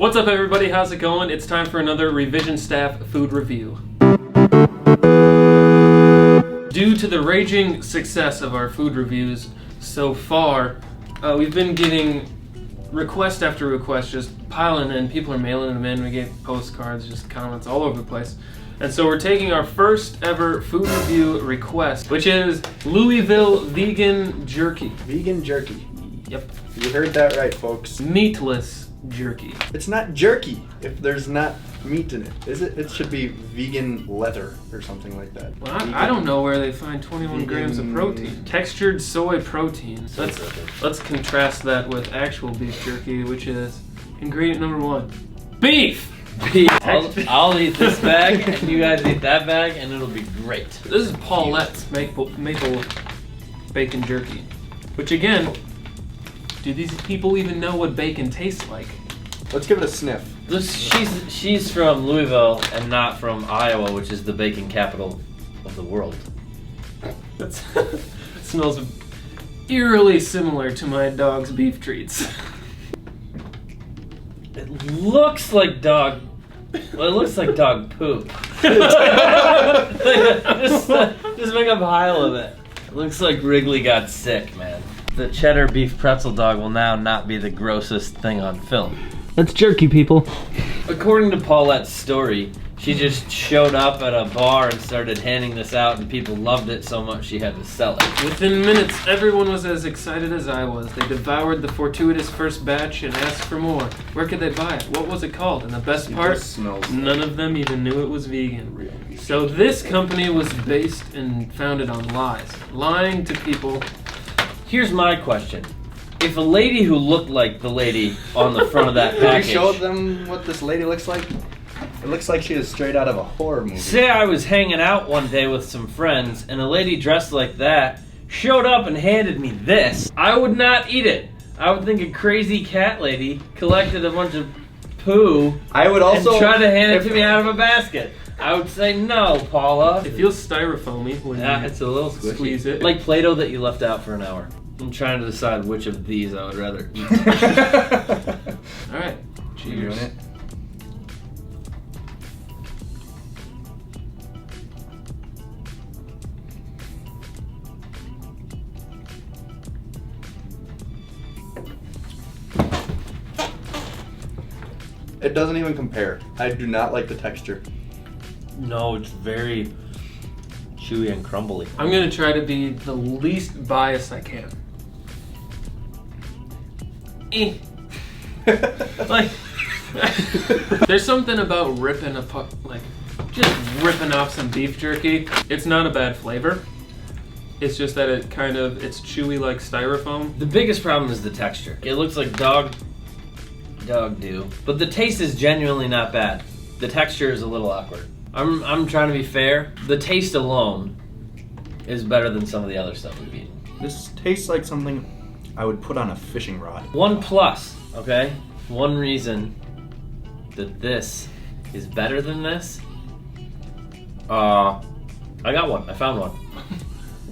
What's up, everybody? How's it going? It's time for another Revision Staff food review. Due to the raging success of our food reviews so far, we've been getting request after request just piling in. People are mailing them in. We get postcards, just comments all over the place. And so we're taking our first ever food review request, which is Louisville vegan jerky. Vegan jerky. Yep. You heard that right, folks. Meatless jerky. It's not jerky if there's not meat in it, is it? It should be vegan leather or something like that. Well, I don't know where they find 21 grams of protein. Textured soy protein. So let's contrast that with actual beef jerky, which is ingredient number 1. Beef! I'll eat this bag, and you guys eat that bag, and it'll be great. This is Paulette's maple bacon jerky. Which again, do these people even know what bacon tastes like? Let's give it a sniff. She's from Louisville and not from Iowa, which is the bacon capital of the world. It smells eerily similar to my dog's beef treats. It looks like dog. Well, it looks like dog poop. Just make a pile of it. It looks like Wrigley got sick, man. The cheddar beef pretzel dog will now not be the grossest thing on film. That's jerky, people. According to Paulette's story, she just showed up at a bar and started handing this out, and people loved it so much she had to sell it. Within minutes, everyone was as excited as I was. They devoured the fortuitous first batch and asked for more. Where could they buy it? What was it called? And the best part, none of them even knew it was vegan. So this company was based and founded on lies. Lying to people. Here's my question. If a lady who looked like the lady on the front of that package... You showed them what this lady looks like? It looks like she is straight out of a horror movie. Say I was hanging out one day with some friends, and a lady dressed like that showed up and handed me this. I would not eat it. I would think a crazy cat lady collected a bunch of poo I would also and tried to hand it to me out of a basket. I would say, no, Paula. It feels styrofoamy when you it's a little squishy. Squeeze it. Like Play-Doh that you left out for an hour. I'm trying to decide which of these I would rather eat. Alright, cheers. It. It doesn't even compare. I do not like the texture. No, it's very chewy and crumbly. I'm gonna try to be the least biased I can. Like, there's something about ripping just ripping off some beef jerky. It's not a bad flavor. It's just that it's chewy like styrofoam. The biggest problem is the texture. It looks like dog do, but the taste is genuinely not bad. The texture is a little awkward. I'm trying to be fair. The taste alone is better than some of the other stuff we've eaten. This tastes like something I would put on a fishing rod. One plus, okay? One reason that this is better than this. I got one. I found one.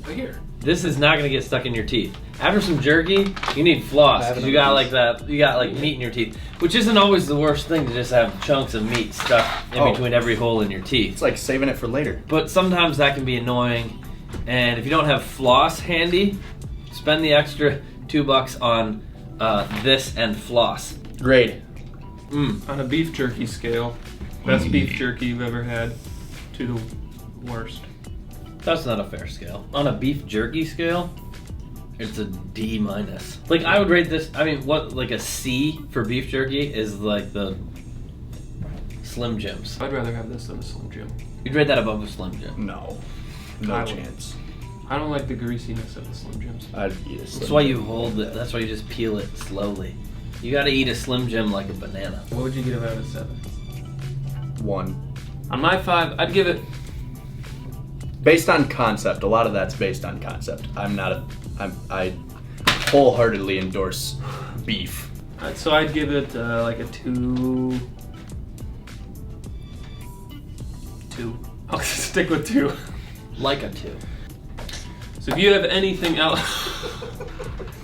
Right here. This is not gonna get stuck in your teeth. After some jerky, you need floss because you got meat in your teeth, which isn't always the worst thing to just have chunks of meat stuck in between every hole in your teeth. It's like saving it for later. But sometimes that can be annoying, and if you don't have floss handy, spend the extra $2 on this and floss. Grade. On a beef jerky scale, best beef jerky you've ever had to the worst. That's not a fair scale. On a beef jerky scale, it's a D-. Like, I would rate this, like a C for beef jerky is like the Slim Jims. I'd rather have this than a Slim Jim. You'd rate that above a Slim Jim? No I chance. I don't like the greasiness of the Slim Jims. I'd eat a Slim That's why Jim. you hold it. That's why you just peel it slowly. You gotta eat a Slim Jim like a banana. What would you give out of 7? 1. On my 5, I'd give it... Based on concept. A lot of that's based on concept. I wholeheartedly endorse beef. So I'd give it like a 2. 2. I'll stick with 2. Like a 2. So if you have anything else,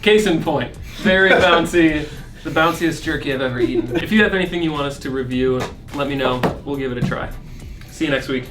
case in point, very bouncy, the bounciest jerky I've ever eaten. If you have anything you want us to review, let me know. We'll give it a try. See you next week.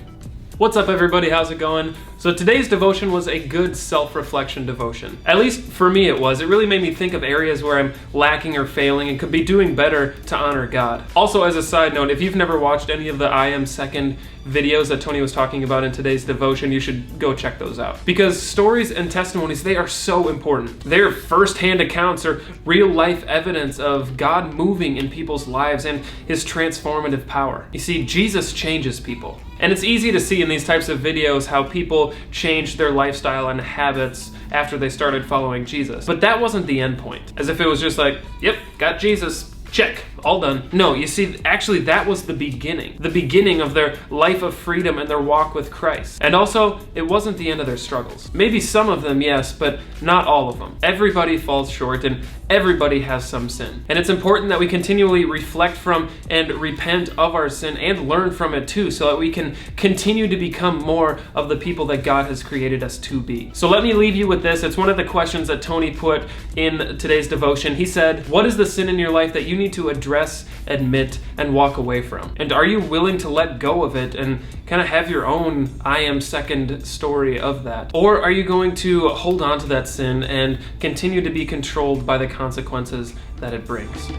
What's up, everybody? How's it going? So today's devotion was a good self-reflection devotion. At least for me it was. It really made me think of areas where I'm lacking or failing and could be doing better to honor God. Also, as a side note, if you've never watched any of the I Am Second videos that Tony was talking about in today's devotion, you should go check those out. Because stories and testimonies, they are so important. They're first-hand accounts or real-life evidence of God moving in people's lives and his transformative power. You see, Jesus changes people. And it's easy to see in these types of videos how people changed their lifestyle and habits after they started following Jesus. But that wasn't the end point. As if it was just like, yep, got Jesus. Check, all done. No, you see, actually that was the beginning of their life of freedom and their walk with Christ. And also, it wasn't the end of their struggles. Maybe some of them, yes, but not all of them. Everybody falls short and everybody has some sin. And it's important that we continually reflect from and repent of our sin and learn from it too, so that we can continue to become more of the people that God has created us to be. So let me leave you with this. It's one of the questions that Tony put in today's devotion. He said, what is the sin in your life that you need to address, admit, and walk away from? And are you willing to let go of it and kind of have your own I Am Second story of that? Or are you going to hold on to that sin and continue to be controlled by the consequences that it brings?